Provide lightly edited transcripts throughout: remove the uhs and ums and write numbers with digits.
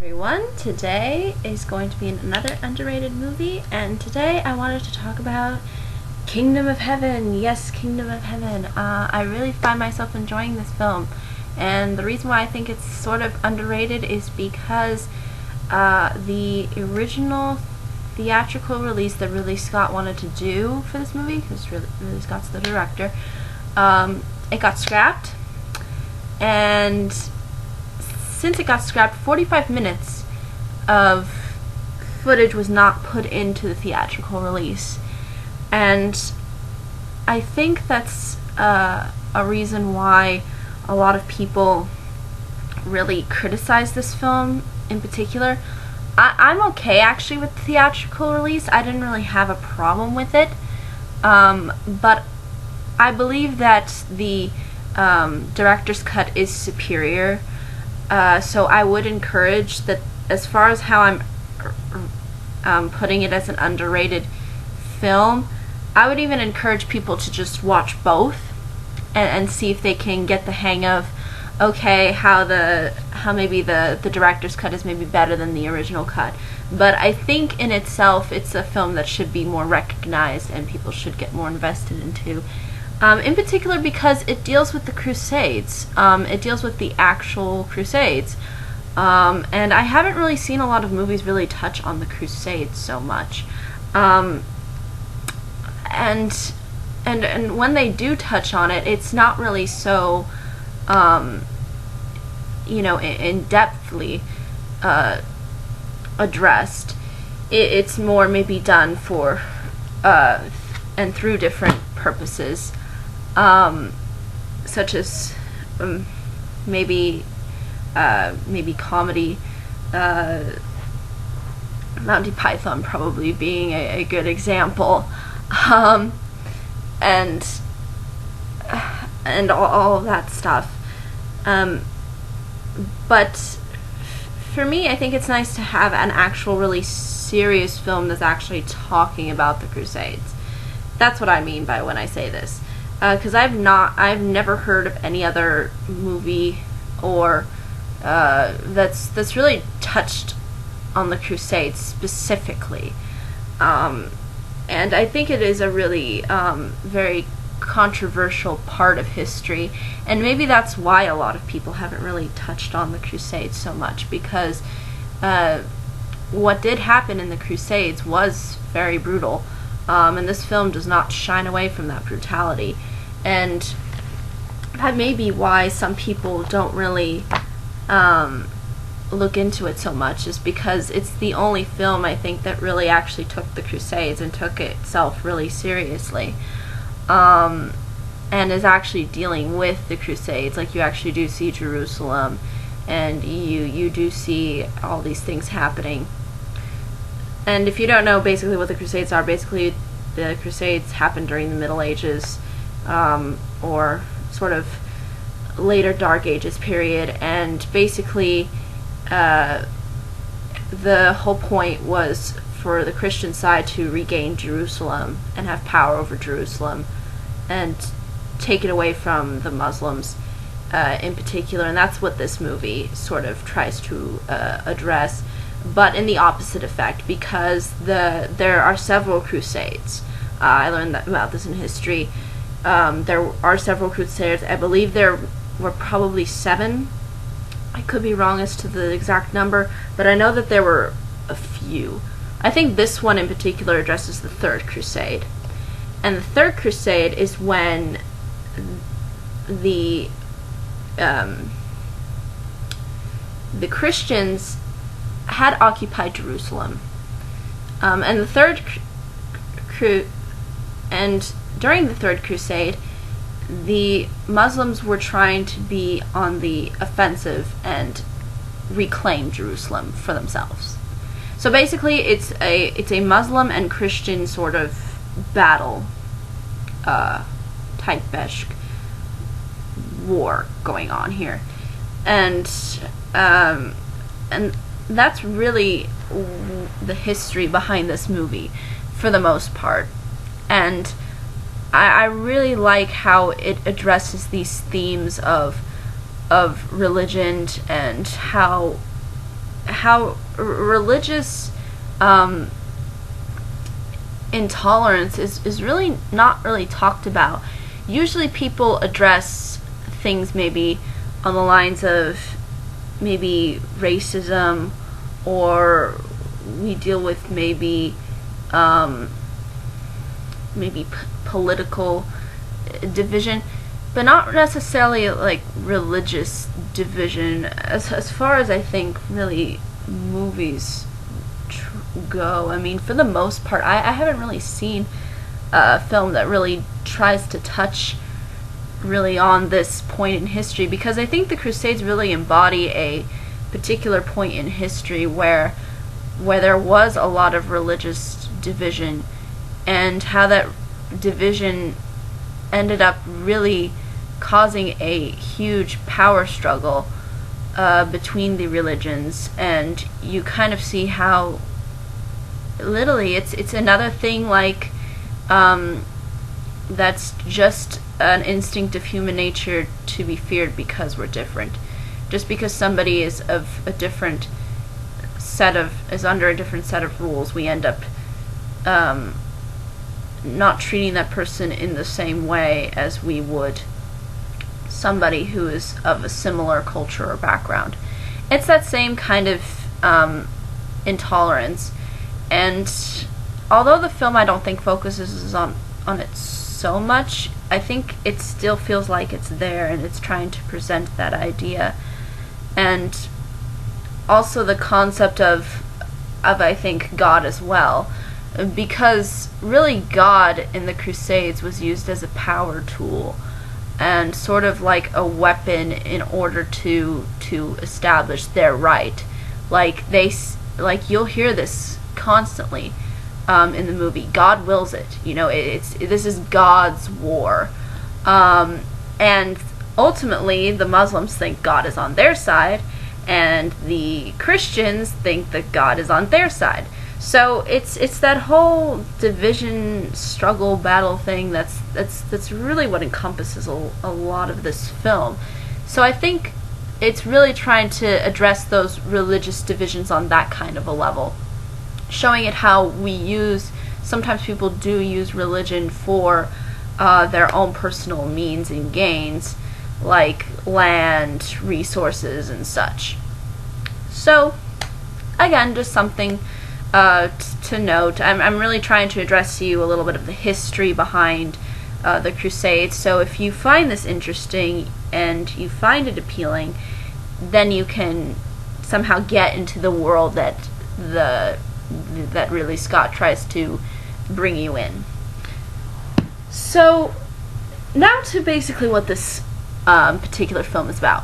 Everyone. Today is going to be another underrated movie, and today I wanted to talk about Kingdom of Heaven. Yes, Kingdom of Heaven. I really find myself enjoying this film, and the reason why I think it's sort of underrated is because the original theatrical release that Ridley Scott wanted to do for this movie, because Ridley Scott's the director, it got scrapped, and since it got scrapped, 45 minutes of footage was not put into the theatrical release. And I think that's a reason why a lot of people really criticize this film in particular. I'm okay actually with the theatrical release. I didn't really have a problem with it. But I believe that the director's cut is superior. So I would encourage that, as far as how I'm putting it as an underrated film, I would even encourage people to just watch both and see if they can get the hang of, okay, how maybe the director's cut is maybe better than the original cut. But I think in itself it's a film that should be more recognized and people should get more invested into. In particular because it deals with the Crusades. It deals with the actual Crusades. And I haven't really seen a lot of movies really touch on the Crusades so much. And when they do touch on it, it's not really so, in-depthly addressed. It's more maybe done for, and through different purposes. Such as maybe comedy, Monty Python probably being a good example, and all of that stuff. But for me, I think it's nice to have an actual really serious film that's actually talking about the Crusades. That's what I mean by when I say this. Because I've never heard of any other movie or that's really touched on the Crusades specifically, and I think it is a really very controversial part of history, and maybe that's why a lot of people haven't really touched on the Crusades so much, because what did happen in the Crusades was very brutal. And this film does not shine away from that brutality. And that may be why some people don't really look into it so much, is because it's the only film, I think, that really actually took the Crusades and took itself really seriously. And is actually dealing with the Crusades. Like, you actually do see Jerusalem, and you do see all these things happening. And if you don't know basically what the Crusades are, basically the Crusades happened during the Middle Ages, or sort of later Dark Ages period, and basically the whole point was for the Christian side to regain Jerusalem and have power over Jerusalem and take it away from the Muslims in particular, and that's what this movie sort of tries to address, but in the opposite effect, because there are several crusades. I learned about this in history. There are several crusades. I believe there were probably 7. I could be wrong as to the exact number, but I know that there were a few. I think this one in particular addresses the Third Crusade. And the Third Crusade is when the Christians had occupied Jerusalem, and during the Third Crusade, the Muslims were trying to be on the offensive and reclaim Jerusalem for themselves. So basically, it's a Muslim and Christian sort of battle, type-ish war going on here, and that's really the history behind this movie, for the most part. And I really like how it addresses these themes of religion, and how how religious intolerance is really not really talked about. Usually people address things maybe on the lines of maybe racism, or we deal with maybe political division, but not necessarily like religious division. As far as I think really movies go, I mean, for the most part, I haven't really seen a film that really tries to touch really on this point in history, because I think the Crusades really embody a particular point in history where there was a lot of religious division, and how that division ended up really causing a huge power struggle between the religions. And you kind of see how literally it's another thing like that's just an instinct of human nature to be feared because we're different. Just because somebody is of a different is under a different set of rules, we end up not treating that person in the same way as we would somebody who is of a similar culture or background. It's that same kind of intolerance. And although the film, I don't think, focuses on it so much, I think it still feels like it's there, and it's trying to present that idea. And also the concept of I think God as well, because really God in the Crusades was used as a power tool and sort of like a weapon in order to establish their right. Like you'll hear this constantly in the movie. God wills it. This is God's war, and ultimately the Muslims think God is on their side, and the Christians think that God is on their side. So it's that whole division, struggle, battle thing that's really what encompasses a lot of this film. So I think it's really trying to address those religious divisions on that kind of a level, showing it how sometimes people do use religion for their own personal means and gains, like land, resources, and such. So, again, just something to note. I'm really trying to address to you a little bit of the history behind the Crusades. So if you find this interesting and you find it appealing, then you can somehow get into the world that Ridley Scott tries to bring you in. So now to basically what this particular film is about.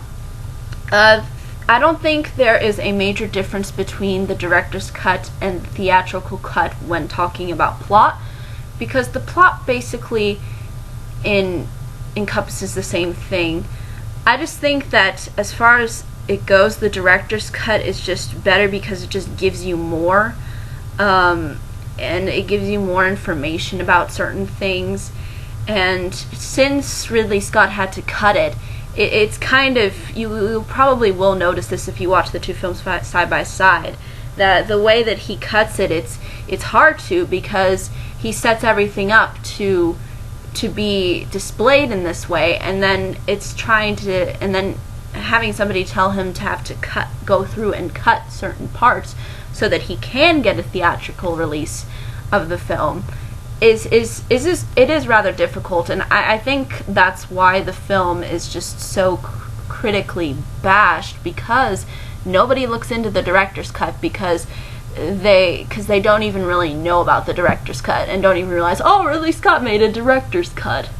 I don't think there is a major difference between the director's cut and the theatrical cut when talking about plot, because the plot basically encompasses the same thing. I just think that as far as it goes, the director's cut is just better because it just gives you more, and it gives you more information about certain things. And since Ridley Scott had to cut it, it's kind of, you probably will notice this if you watch the two films side by side, that the way that he cuts it, it's hard to, because he sets everything up to be displayed in this way, and then and then having somebody tell him to have to go through and cut certain parts so that he can get a theatrical release of the film it is rather difficult. And I think that's why the film is just so critically bashed, because nobody looks into the director's cut, because they don't even really know about the director's cut and don't even realize, oh, Ridley Scott made a director's cut.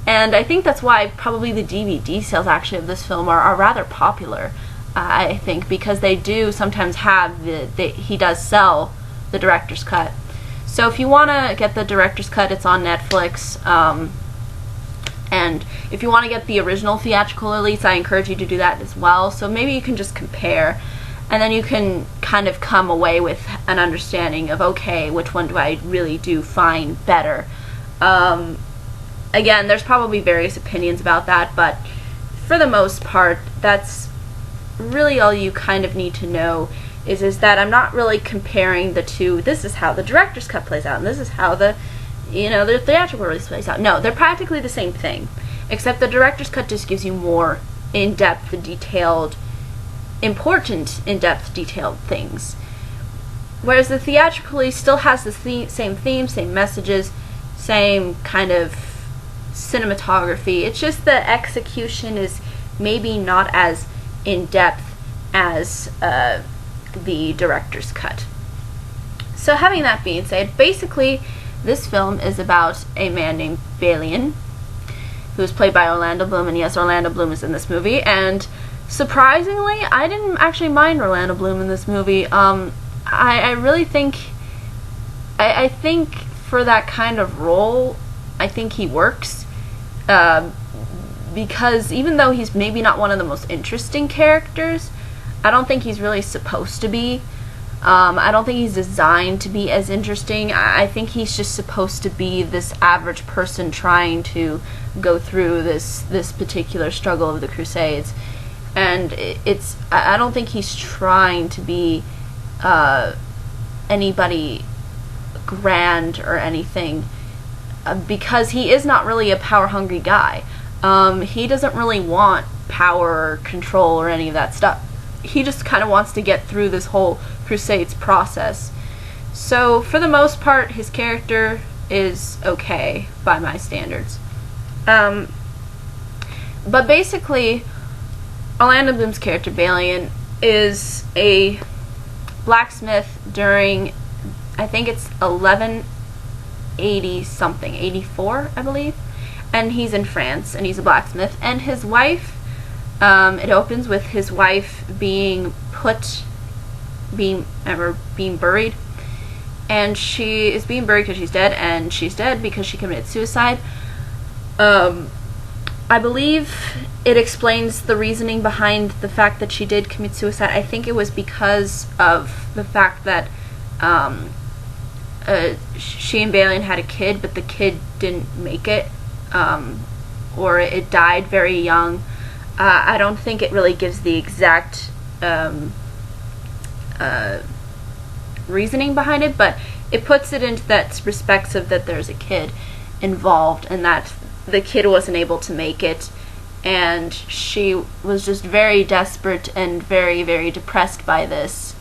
And I think that's why probably the DVD sales actually of this film are rather popular, I think, because they do sometimes have he does sell the director's cut. So if you want to get the director's cut, it's on Netflix. And if you want to get the original theatrical release, I encourage you to do that as well. So maybe you can just compare, and then you can kind of come away with an understanding of, okay, which one do I really do find better. Again, there's probably various opinions about that, but for the most part, that's really all you kind of need to know is that I'm not really comparing the two. This is how the director's cut plays out, and this is how the theatrical release plays out. No, they're practically the same thing, except the director's cut just gives you more in-depth, detailed, important, in-depth, detailed things. Whereas the theatrical release still has the same theme, same messages, same kind of cinematography. It's just the execution is maybe not as in-depth as the director's cut. So having that being said, basically this film is about a man named Balian, who is played by Orlando Bloom, and yes, Orlando Bloom is in this movie, and surprisingly, I didn't actually mind Orlando Bloom in this movie. I really think, I think for that kind of role, I think he works, because even though he's maybe not one of the most interesting characters, I don't think he's really supposed to be. I don't think he's designed to be as interesting. I think he's just supposed to be this average person trying to go through this particular struggle of the Crusades. And I don't think he's trying to be anybody grand or anything, because he is not really a power-hungry guy. He doesn't really want power or control or any of that stuff. He just kind of wants to get through this whole Crusades process. So for the most part, his character is okay by my standards. But basically, Orlando Bloom's character, Balian, is a blacksmith during, I think it's 1180 something, 84, I believe. And he's in France, and he's a blacksmith. And his wife, it opens with his wife being buried. And she is being buried because she's dead, and she's dead because she committed suicide. I believe it explains the reasoning behind the fact that she did commit suicide. I think it was because of the fact that she and Balian had a kid, but the kid didn't make it, or it died very young. I don't think it really gives the exact reasoning behind it, but it puts it into that perspective that there's a kid involved and that the kid wasn't able to make it, and she was just very desperate and very, very depressed by this.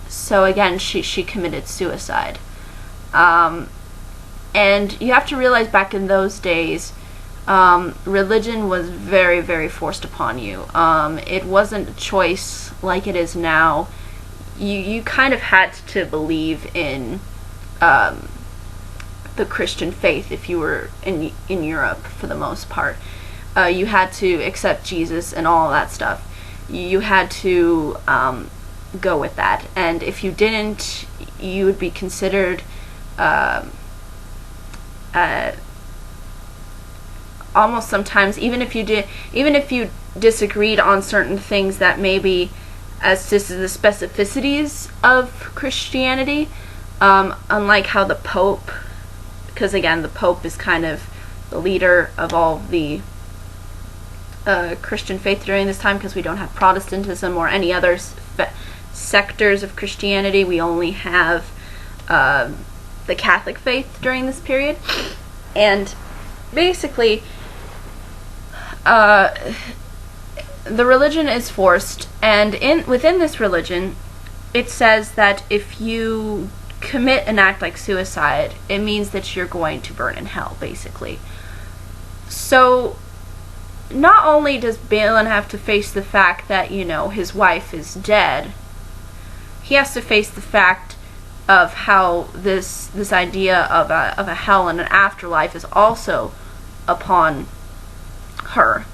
So again, she committed suicide. And you have to realize back in those days, religion was very, very forced upon you. It wasn't a choice like it is now. You kind of had to believe in the Christian faith if you were in Europe for the most part. You had to accept Jesus and all that stuff. You had to go with that, and if you didn't, you would be considered almost sometimes, even if you disagreed on certain things that maybe as to the specificities of Christianity, unlike how the Pope, because again the Pope is kind of the leader of all the Christian faith during this time, because we don't have Protestantism or any other sectors of Christianity. We only have the Catholic faith during this period. And basically the religion is forced, and within this religion it says that if you commit an act like suicide, it means that you're going to burn in hell, basically. So not only does Balian have to face the fact that, his wife is dead, he has to face the fact of how this idea of a hell and an afterlife is also upon her.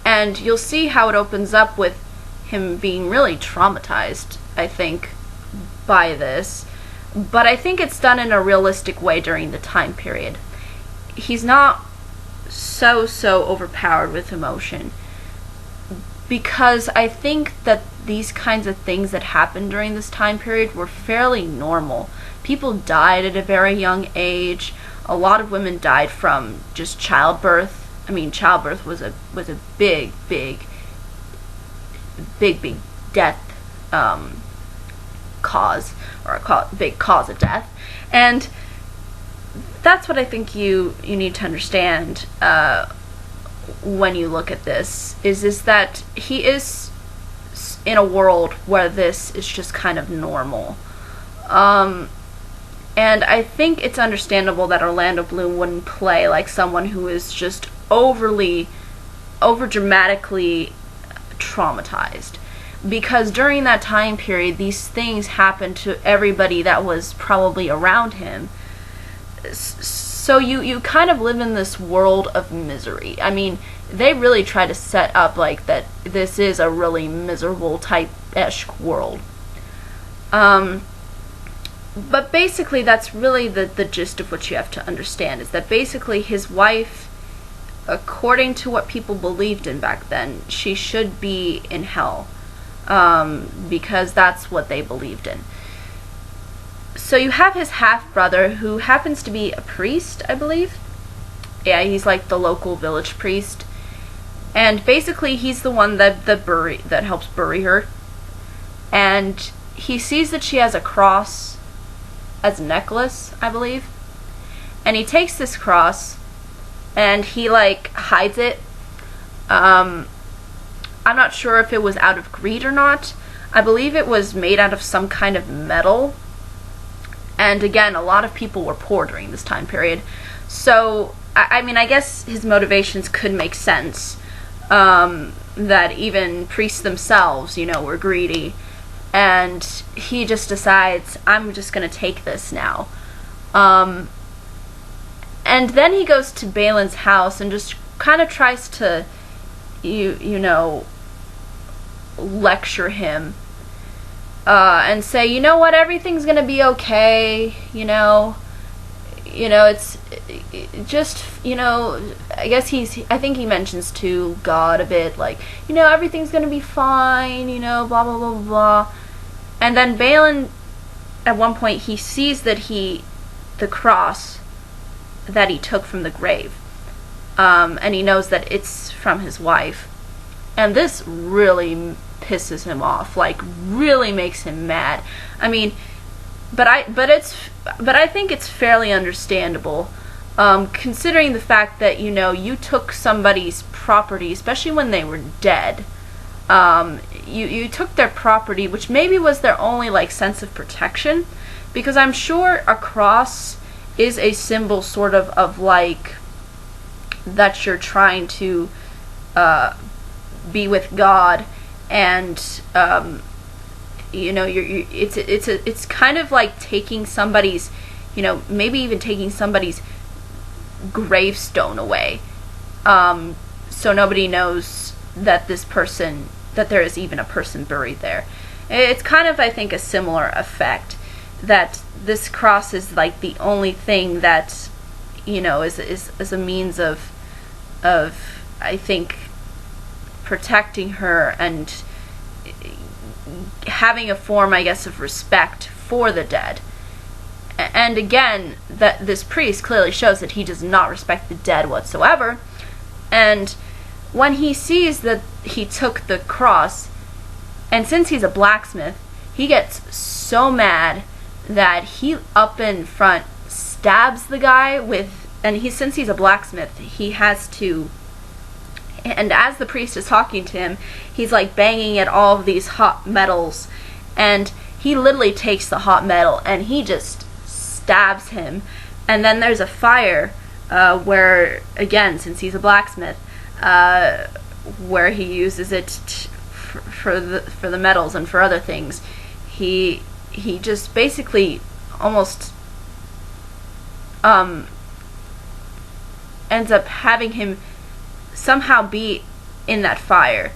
And you'll see how it opens up with him being really traumatized, I think, by this. But I think it's done in a realistic way during the time period. He's not so overpowered with emotion, because I think that these kinds of things that happened during this time period were fairly normal. People died at a very young age. A lot of women died from just childbirth. I mean, childbirth was a big big death cause, or a big cause of death. And that's what I think you need to understand when you look at this, is that he is in a world where this is just kind of normal. And I think it's understandable that Orlando Bloom wouldn't play like someone who is just over dramatically traumatized, because during that time period these things happened to everybody that was probably around him. So you kind of live in this world of misery. I mean, they really try to set up like that this is a really miserable type-ish world. But basically that's really the gist of what you have to understand, is that basically his wife, according to what people believed in back then, she should be in hell, because that's what they believed in. So you have his half-brother, who happens to be a priest, I believe. Yeah, he's like the local village priest. And basically he's the one that helps bury her. And he sees that she has a cross as a necklace, I believe. And he takes this cross and he like hides it. I'm not sure if it was out of greed or not. I believe it was made out of some kind of metal. And again, a lot of people were poor during this time period. So, I mean, I guess his motivations could make sense. That even priests themselves, were greedy. And he just decides, I'm just going to take this now. And then he goes to Balin's house and just kind of tries to, lecture him. And say, you know what, everything's gonna be okay, it's just, I guess I think he mentions to God a bit, like, everything's gonna be fine, blah, blah, blah, blah, blah. And then Balin, at one point, he sees that the cross that he took from the grave, and he knows that it's from his wife. And this really pisses him off, like really makes him mad. I mean, but I think it's fairly understandable, considering the fact that you took somebody's property, especially when they were dead. You took their property, which maybe was their only like sense of protection, because I'm sure a cross is a symbol sort of like that you're trying to be with God. And it's kind of like taking somebody's, maybe even taking somebody's gravestone away, so nobody knows that that there is even a person buried there. It's kind of, I think, a similar effect, that this cross is like the only thing that is a means of I think protecting her and having a form, I guess, of respect for the dead. And again, that this priest clearly shows that he does not respect the dead whatsoever. And when he sees that he took the cross, and since he's a blacksmith, he gets so mad that he up in front stabs the guy since he's a blacksmith, he has to. And as the priest is talking to him, he's like banging at all of these hot metals, and he literally takes the hot metal and he just stabs him. And then there's a fire where, again, since he's a blacksmith, where he uses it for the metals and for other things. He just basically almost ends up having him somehow be in that fire,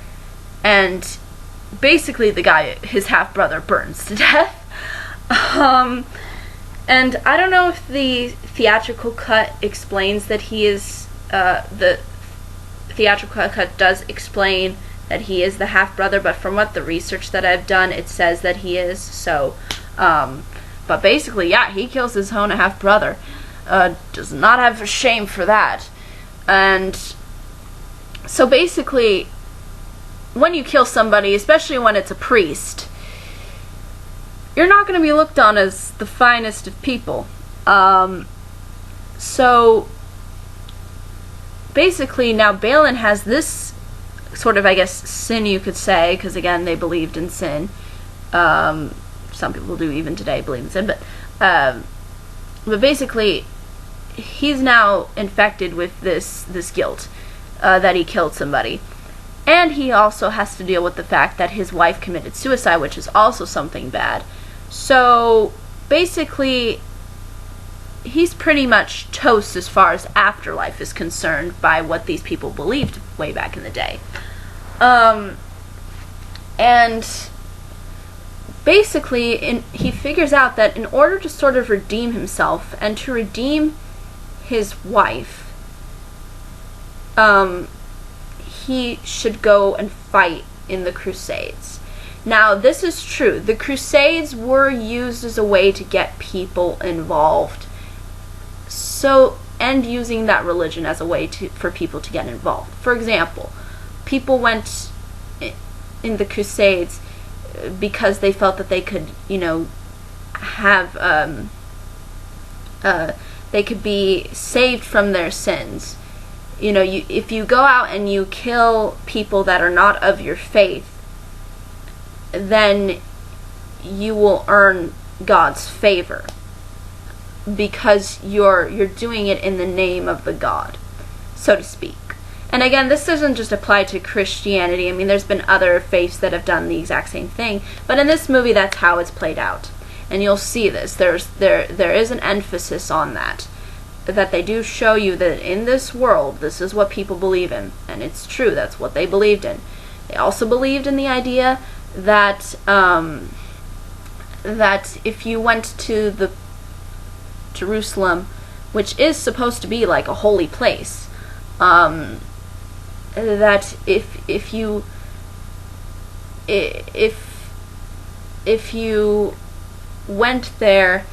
and basically the guy, his half-brother, burns to death. And I don't know if the theatrical cut explains that he is, the theatrical cut does explain that he is the half-brother, but from what the research that I've done, it says that he is, so, but basically, yeah, he kills his own half-brother, does not have shame for that. And so basically, when you kill somebody, especially when it's a priest, you're not going to be looked on as the finest of people. So basically now Balin has this sort of, I guess, sin, you could say, because again, they believed in sin. Some people do even today believe in sin, but basically he's now infected with this guilt that he killed somebody. And he also has to deal with the fact that his wife committed suicide, which is also something bad. So basically he's pretty much toast as far as afterlife is concerned by what these people believed way back in the day. And basically he figures out that in order to sort of redeem himself and to redeem his wife, he should go and fight in the Crusades. Now, this is true. The Crusades were used as a way to get people involved. And using that religion as a way for people to get involved. For example, people went in the Crusades because they felt that they could, have, they could be saved from their sins. If you go out and you kill people that are not of your faith, then you will earn God's favor, because you're doing it in the name of the God, so to speak. And again, this doesn't just apply to Christianity. I mean, there's been other faiths that have done the exact same thing, but in this movie, that's how it's played out. And you'll see this. There is an emphasis on that they do show you that in this world, this is what people believe in, and it's true. That's what they believed in. They also believed in the idea that that if you went to the Jerusalem, which is supposed to be like a holy place, that if you went there,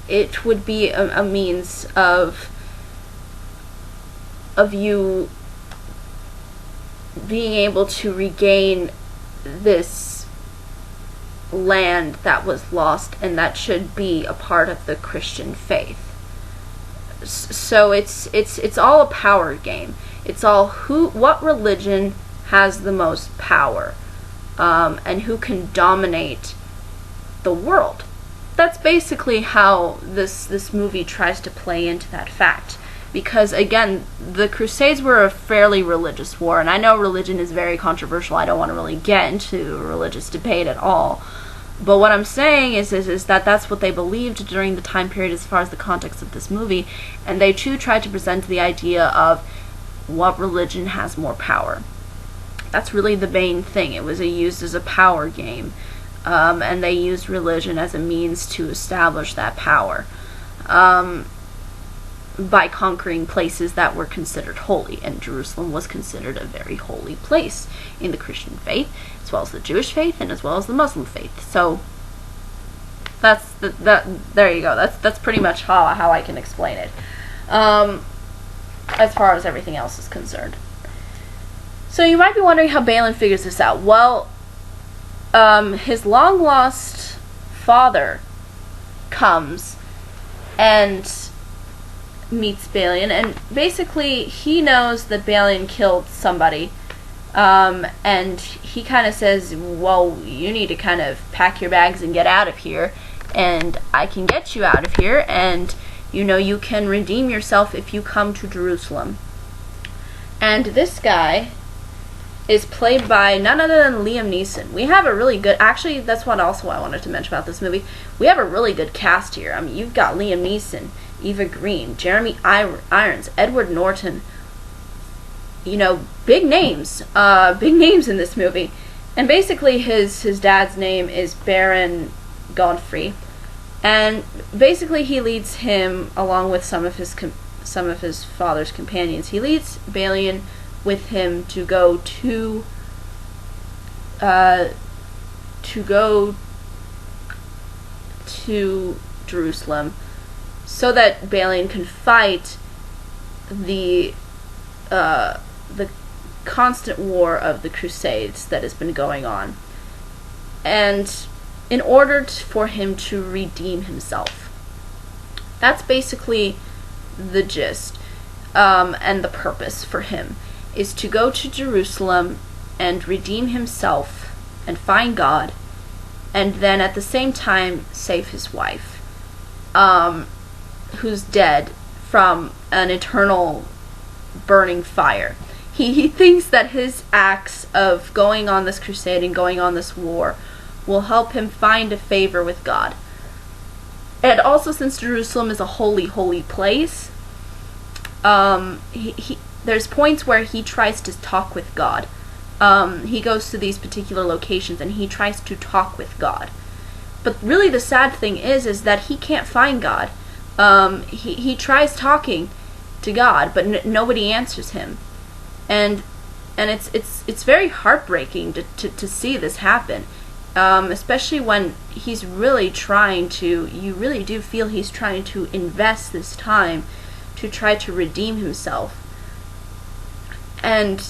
it would be a means of you being able to regain this land that was lost, and that should be a part of the Christian faith. So it's all a power game. It's all what religion has the most power, and who can dominate the world. That's basically how this movie tries to play into that fact. Because again, the Crusades were a fairly religious war, and I know religion is very controversial. I don't want to really get into a religious debate at all. But what I'm saying is that that's what they believed during the time period as far as the context of this movie, and they too tried to present the idea of what religion has more power. That's really the main thing. It was used as a power game, and they used religion as a means to establish that power. By conquering places that were considered holy, and Jerusalem was considered a very holy place in the Christian faith, as well as the Jewish faith, and as well as the Muslim faith. So that's there you go. That's pretty much how I can explain it, as far as everything else is concerned. So you might be wondering how Balin figures this out. Well, his long lost father comes and meets Balin, and basically he knows that Balin killed somebody, and he kind of says, well, you need to kind of pack your bags and get out of here, and I can get you out of here, and you can redeem yourself if you come to Jerusalem. And this guy is played by none other than Liam Neeson. We have a really good, actually that's what also I wanted to mention about this movie, we have a really good cast here. I mean, you've got Liam Neeson, Eva Green, Jeremy Irons, Edward Norton, big names in this movie. And basically his dad's name is Baron Godfrey, and basically he leads him, along with some of his father's companions, he leads Balin with him to go to Jerusalem, so that Balin can fight the constant war of the Crusades that has been going on. And in order for him to redeem himself. That's basically the gist, and the purpose for him, is to go to Jerusalem and redeem himself and find God, and then at the same time save his wife, who's dead from an eternal burning fire. He thinks that his acts of going on this crusade and going on this war will help him find a favor with God. And also, since Jerusalem is a holy, holy place, there's points where he tries to talk with God. He goes to these particular locations and he tries to talk with God. But really the sad thing is that he can't find God. He tries talking to God, but nobody answers him. And it's very heartbreaking to see this happen. Especially when he's really trying to, you really do feel he's trying to invest this time to try to redeem himself. And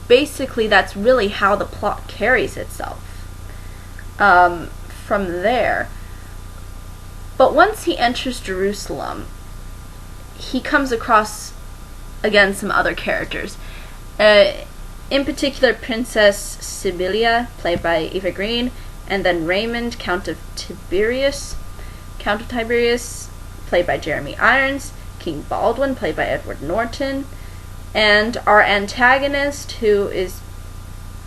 basically that's really how the plot carries itself from there. But once he enters Jerusalem, he comes across, again, some other characters. In particular, Princess Sibylla, played by Eva Green, and then Raymond, Count of Tiberius, played by Jeremy Irons, King Baldwin, played by Edward Norton, and our antagonist, who is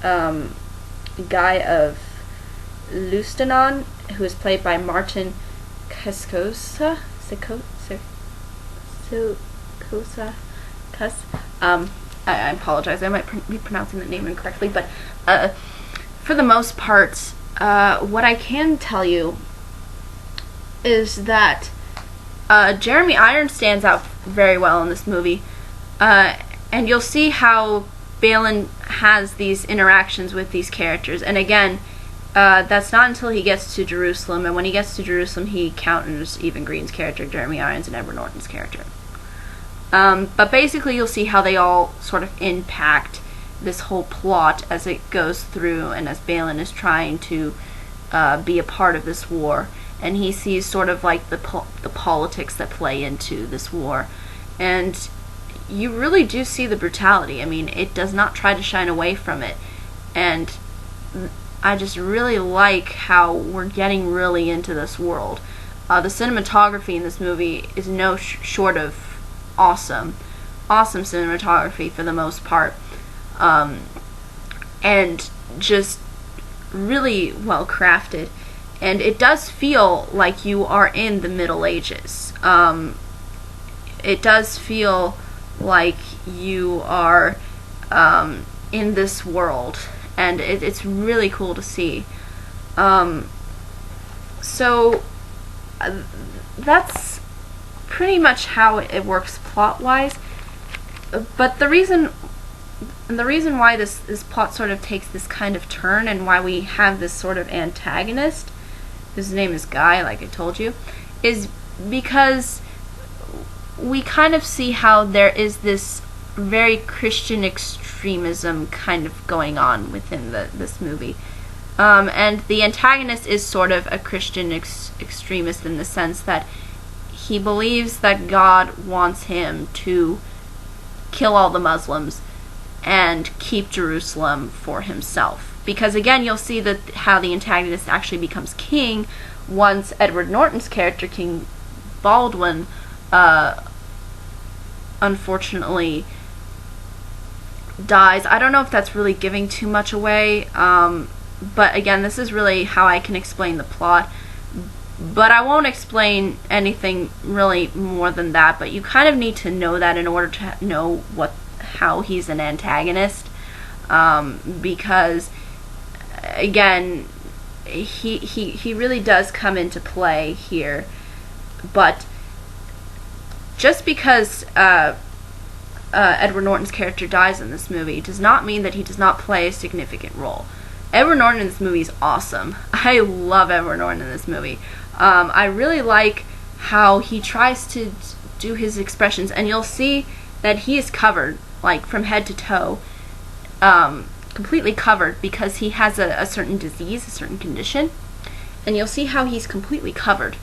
Guy of Lustenau, who is played by Martin Cascosa. I apologize, I might be pronouncing the name incorrectly, but for the most part, what I can tell you is that Jeremy Irons stands out very well in this movie, and you'll see how Balin has these interactions with these characters. And again, that's not until he gets to Jerusalem, and when he gets to Jerusalem he encounters Eva Green's character, Jeremy Irons, and Edward Norton's character. But basically you'll see how they all sort of impact this whole plot as it goes through, and as Balin is trying to be a part of this war, and he sees sort of like the politics that play into this war. And you really do see the brutality. I mean, it does not try to shine away from it. And I just really like how we're getting really into this world. The cinematography in this movie is no short of awesome cinematography for the most part, and just really well crafted, and it does feel like you are in the Middle Ages. It does feel like you are in this world, and it's really cool to see. So that's pretty much how it works plot-wise. But the reason why this plot sort of takes this kind of turn, and why we have this sort of antagonist, whose name is Guy, like I told you, is because we kind of see how there is this very Christian extremism kind of going on within this movie. And the antagonist is sort of a Christian extremist in the sense that he believes that God wants him to kill all the Muslims and keep Jerusalem for himself. Because again, you'll see that how the antagonist actually becomes king once Edward Norton's character, King Baldwin, unfortunately dies. I don't know if that's really giving too much away, but again, this is really how I can explain the plot. But I won't explain anything really more than that, but you kind of need to know that in order to know how he's an antagonist, because again, he really does come into play here. But just because Edward Norton's character dies in this movie does not mean that he does not play a significant role. Edward Norton in this movie is awesome. I love Edward Norton in this movie. I really like how he tries to do his expressions, and you'll see that he is covered, like from head to toe, completely covered, because he has a certain disease, a certain condition. And you'll see how he's completely covered,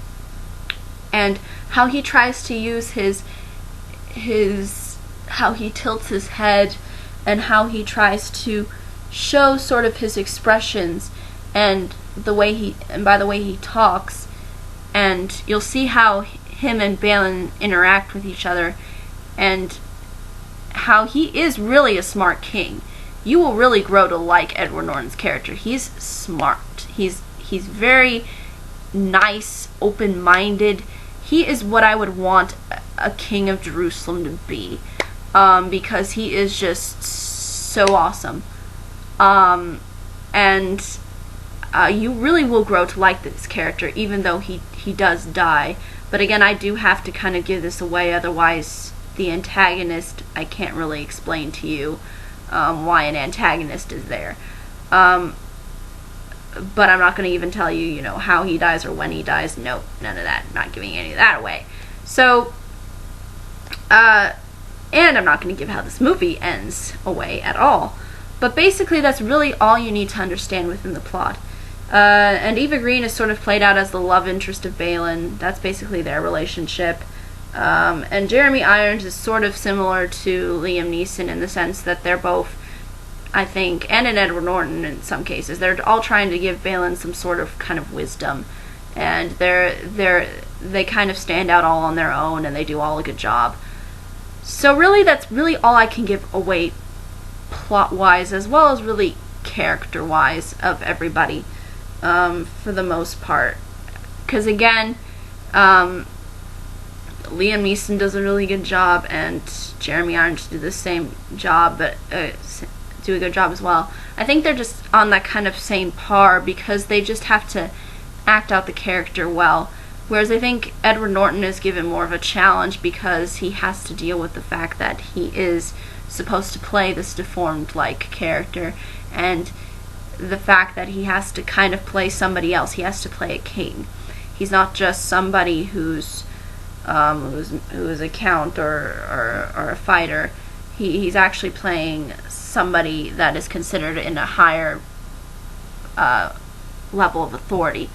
and how he tries to use how he tilts his head, and how he tries to show sort of his expressions, and by the way he talks. And you'll see how him and Balin interact with each other, and how he is really a smart king. You will really grow to like Edward Norton's character. He's smart. He's very nice, open-minded. He is what I would want a king of Jerusalem to be, because he is just so awesome. And you really will grow to like this character, even though he does die. But again, I do have to kind of give this away, otherwise the antagonist, I can't really explain to you why an antagonist is there. But I'm not going to even tell you, how he dies or when he dies. Nope, none of that. I'm not giving any of that away. So, and I'm not going to give how this movie ends away at all. But basically, that's really all you need to understand within the plot. And Eva Green is sort of played out as the love interest of Balin. That's basically their relationship. And Jeremy Irons is sort of similar to Liam Neeson in the sense that they're both, I think, and in Edward Norton in some cases, they're all trying to give Balin some sort of kind of wisdom, and they kind of stand out all on their own, and they do all a good job. So really, that's really all I can give away plot-wise, as well as really character-wise of everybody, for the most part. Because again, Liam Neeson does a really good job, and Jeremy Irons did the same job, but do a good job as well. I think they're just on that kind of same par, because they just have to act out the character well. Whereas I think Edward Norton is given more of a challenge, because he has to deal with the fact that he is supposed to play this deformed-like character, and the fact that he has to kind of play somebody else. He has to play a king. He's not just somebody who's a count or a fighter. He's actually playing somebody that is considered in a higher level of authority.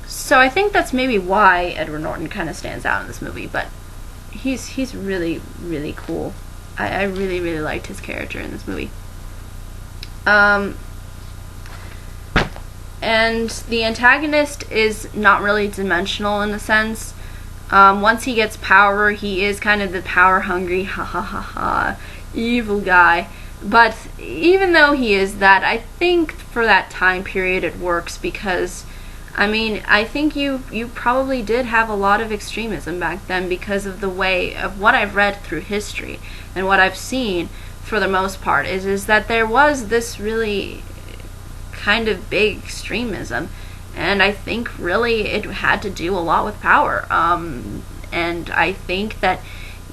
So I think that's maybe why Edward Norton kind of stands out in this movie, but he's really, really cool. I really, really liked his character in this movie. And the antagonist is not really dimensional in a sense. Once he gets power, he is kind of the power-hungry, evil guy. But even though he is that, I think for that time period it works, because, I think you probably did have a lot of extremism back then, because of the way of what I've read through history and what I've seen for the most part is that there was this really kind of big extremism, and I think really it had to do a lot with power. And I think that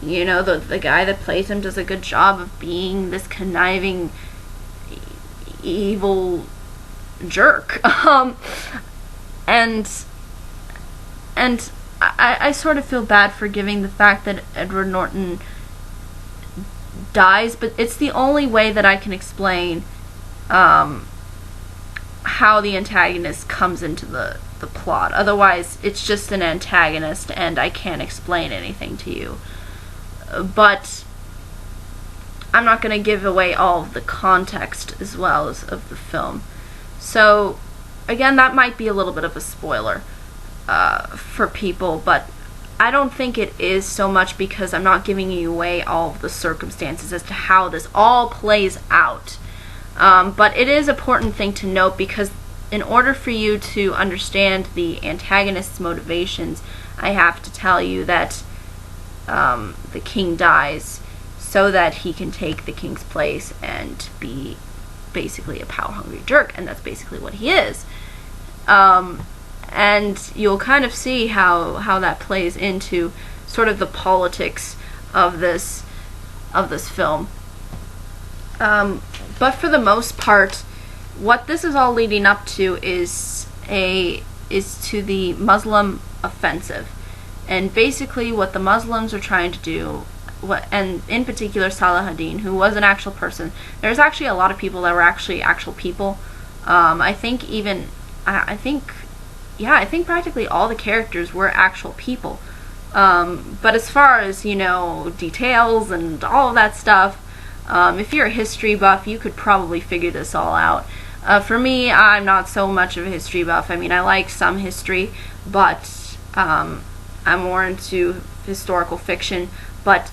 the guy that plays him does a good job of being this conniving, evil jerk. And I sort of feel bad for giving the fact that Edward Norton dies, but it's the only way that I can explain how the antagonist comes into the plot. Otherwise, it's just an antagonist, and I can't explain anything to you. But I'm not going to give away all of the context as well as of the film. So, again, that might be a little bit of a spoiler for people, but I don't think it is so much, because I'm not giving you away all of the circumstances as to how this all plays out. But it is an important thing to note, because in order for you to understand the antagonist's motivations, I have to tell you that the king dies so that he can take the king's place and be basically a power-hungry jerk, and that's basically what he is. And you'll kind of see how that plays into sort of the politics of this film. But for the most part, what this is all leading up to is to the Muslim offensive. And basically what the Muslims are trying to do and in particular Saladin, who was an actual person. There's actually a lot of people that were actually actual people. I think even, I think practically all the characters were actual people. But as far as, details and all of that stuff, if you're a history buff, you could probably figure this all out. For me, I'm not so much of a history buff. I mean, I like some history, but I'm more into historical fiction. But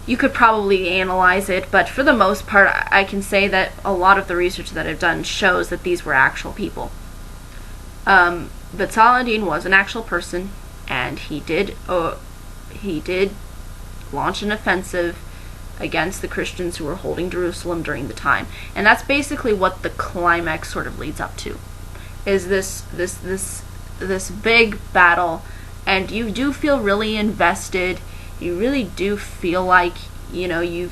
you could probably analyze it. But for the most part, I can say that a lot of the research that I've done shows that these were actual people. But Saladin was an actual person, and he did launch an offensive against the Christians who were holding Jerusalem during the time. And that's basically what the climax sort of leads up to, is this big battle, and you do feel really invested. You really do feel like, you've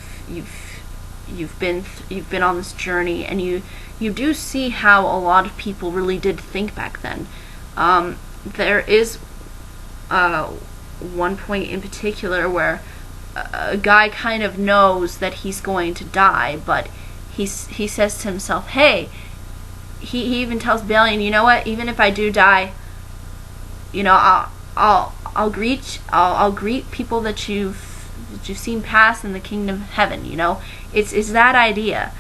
been on this journey, and you do see how a lot of people really did think back then. There is one point in particular where a guy kind of knows that he's going to die, but he says to himself, hey, he even tells Balian, you know what, even if I do die, I'll greet people that you've seen pass in the kingdom of heaven. It's that idea.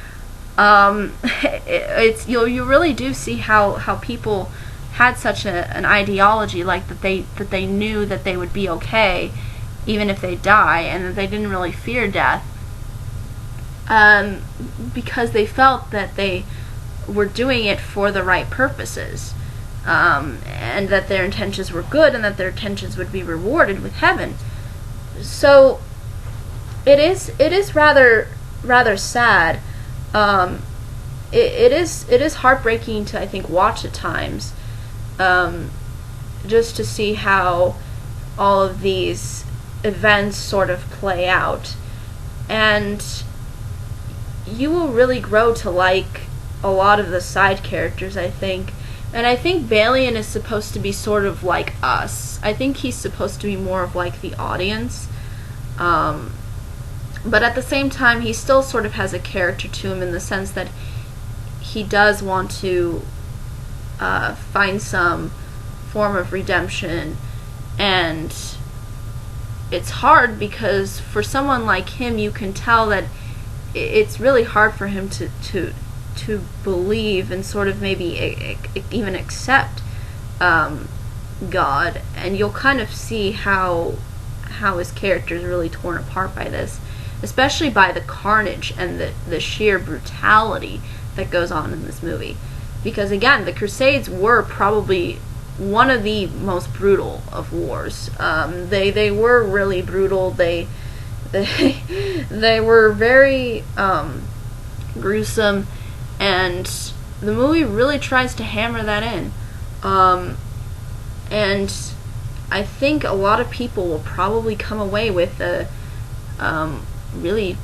It's you really do see how people had such an ideology, like that they knew that they would be okay even if they die, and that they didn't really fear death, because they felt that they were doing it for the right purposes, and that their intentions were good, and that their intentions would be rewarded with heaven. So it is rather sad. It is heartbreaking to, I think, watch at times, just to see how all of these events sort of play out, and you will really grow to like a lot of the side characters, I think. And I think Balian is supposed to be sort of like us. I think he's supposed to be more of like the audience, but at the same time he still sort of has a character to him, in the sense that he does want to find some form of redemption. And it's hard, because for someone like him, you can tell that it's really hard for him to believe and sort of maybe even accept God. And you'll kind of see how his character is really torn apart by this, especially by the carnage and the sheer brutality that goes on in this movie. Because again, the Crusades were probably one of the most brutal of wars. They were really brutal. They were very gruesome, and the movie really tries to hammer that in. And I think a lot of people will probably come away with really,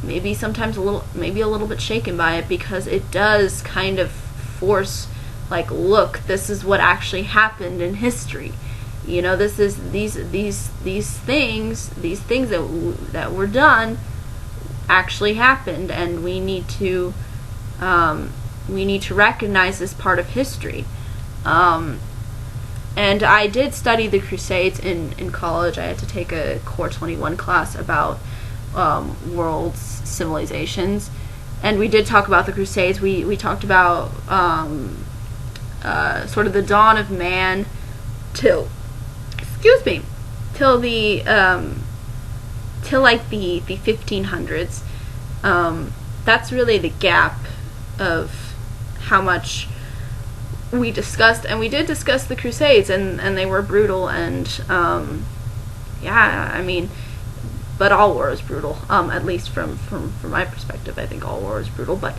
maybe sometimes a little bit shaken by it, because it does kind of force, like, look, this is what actually happened in history. This is these things that were done actually happened, and we need to recognize this part of history. And I did study the Crusades in college. I had to take a Core 21 class about world civilizations, and we did talk about the Crusades. We talked about sort of the dawn of man till like the 1500s. That's really the gap of how much we discussed, and we did discuss the Crusades, and they were brutal, and but all war is brutal, at least from my perspective. I think all war is brutal, but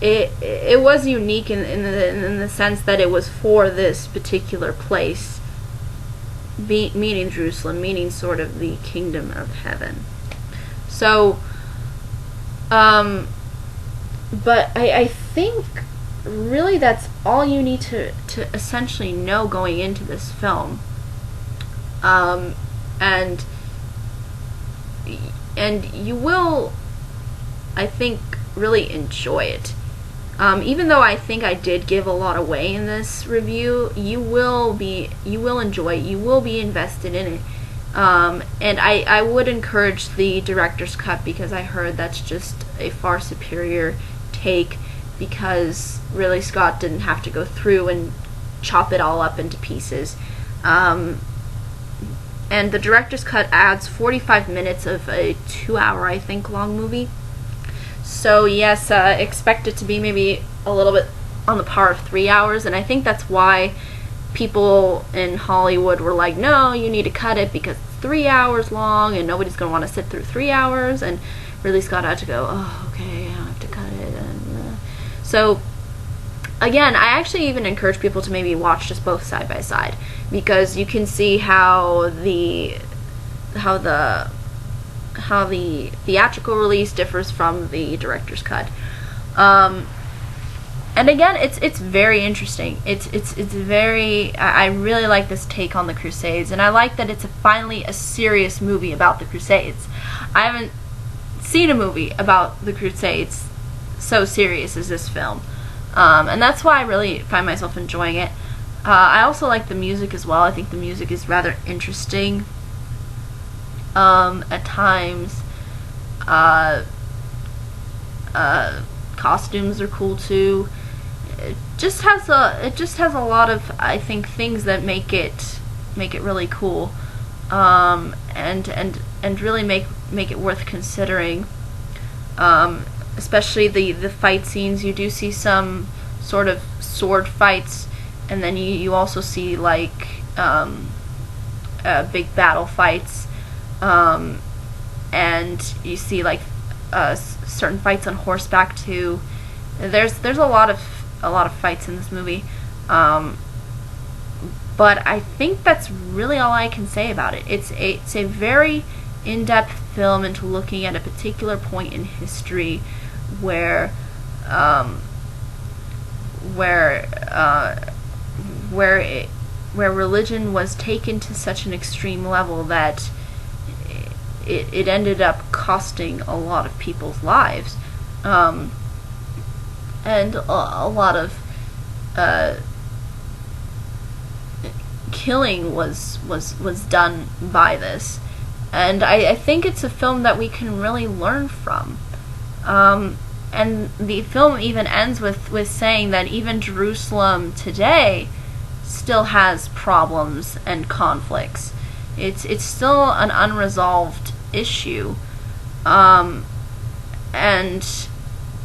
it was unique in the sense that it was for this particular place, meaning Jerusalem, meaning sort of the kingdom of heaven. So, but I think really that's all you need to essentially know going into this film. And you will, I think, really enjoy it. Even though I think I did give a lot away in this review, you will enjoy it. You will be invested in it. And I would encourage the director's cut, because I heard that's just a far superior take, because Ridley Scott didn't have to go through and chop it all up into pieces. And the director's cut adds 45 minutes of a 2-hour, I think, long movie. So yes, expect it to be maybe a little bit on the par of 3 hours, and I think that's why people in Hollywood were like, no, you need to cut it because it's 3 hours long and nobody's going to want to sit through 3 hours, and Ridley Scott had to go, oh, okay, I have to cut it. And so again, I actually even encourage people to maybe watch just both side by side, because you can see how the theatrical release differs from the director's cut. And again, it's very interesting. It's very, I really like this take on the Crusades, and I like that it's finally a serious movie about the Crusades. I haven't seen a movie about the Crusades so serious as this film. And that's why I really find myself enjoying it. I also like the music as well. I think the music is rather interesting at times. Costumes are cool too. It just has a lot of, I think, things that make it really cool, and really make it worth considering. Especially the fight scenes. You do see some sort of sword fights, and then you also see like big battle fights, and you see like certain fights on horseback too. There's a lot of fights in this movie, but I think that's really all I can say about it. It's a very in-depth film into looking at a particular point in history where religion was taken to such an extreme level that it ended up costing a lot of people's lives, and a lot of killing was done by this. And I think it's a film that we can really learn from. And the film even ends with saying that even Jerusalem today still has problems and conflicts. It's still an unresolved issue. And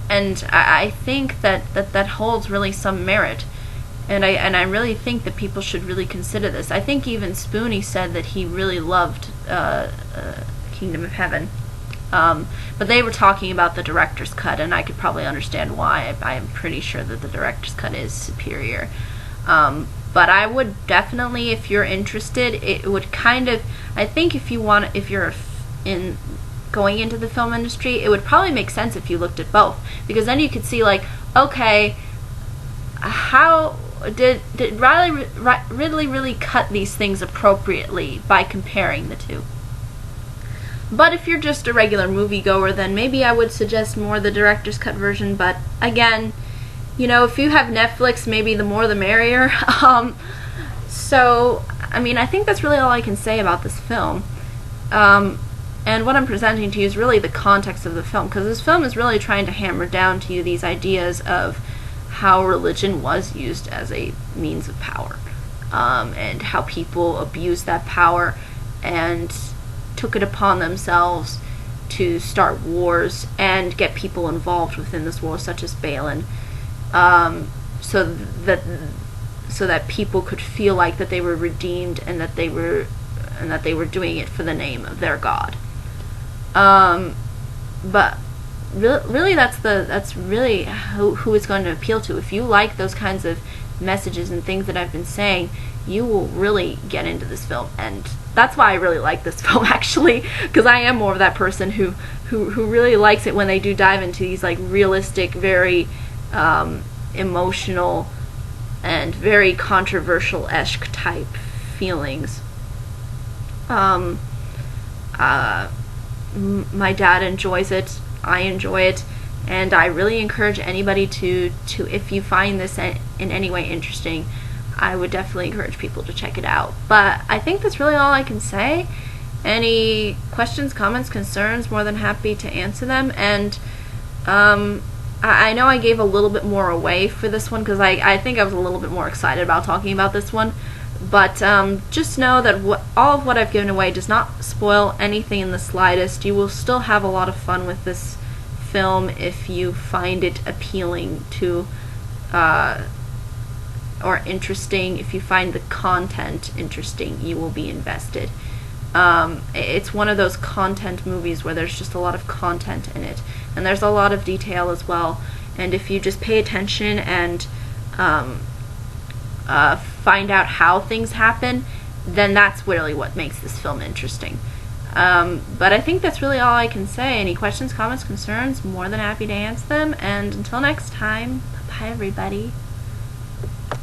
I think that holds really some merit. And I really think that people should really consider this. I think even Spoonie said that he really loved Kingdom of Heaven. But they were talking about the director's cut, and I could probably understand why. I'm pretty sure that the director's cut is superior. But I would definitely, if you're interested, it would kind of, I think if you're in going into the film industry, it would probably make sense if you looked at both, because then you could see like, okay, how did Ridley really cut these things appropriately by comparing the two. But if you're just a regular moviegoer, then maybe I would suggest more the director's cut version. But again, if you have Netflix, maybe the more the merrier. So, I mean, I think that's really all I can say about this film. And what I'm presenting to you is really the context of the film, because this film is really trying to hammer down to you these ideas of how religion was used as a means of power, and how people abused that power and took it upon themselves to start wars and get people involved within this war, such as Balin, so that people could feel like that they were redeemed and that they were doing it for the name of their god. But really, that's really who it's going to appeal to. If you like those kinds of messages and things that I've been saying, you will really get into this film, and that's why I really like this film, actually, because I am more of that person who really likes it when they do dive into these like realistic, very emotional and very controversial-esque type feelings. my dad enjoys it, I enjoy it, and I really encourage anybody to if you find this in any way interesting, I would definitely encourage people to check it out. But I think that's really all I can say. Any questions, comments, concerns, more than happy to answer them. And I know I gave a little bit more away for this one because I think I was a little bit more excited about talking about this one. But just know that all of what I've given away does not spoil anything in the slightest. You will still have a lot of fun with this film if you find it appealing to or interesting. If you find the content interesting, you will be invested. It's one of those content movies where there's just a lot of content in it, and there's a lot of detail as well. And if you just pay attention and find out how things happen, then that's really what makes this film interesting. But I think that's really all I can say. Any questions, comments, concerns, more than happy to answer them. And until next time, bye everybody.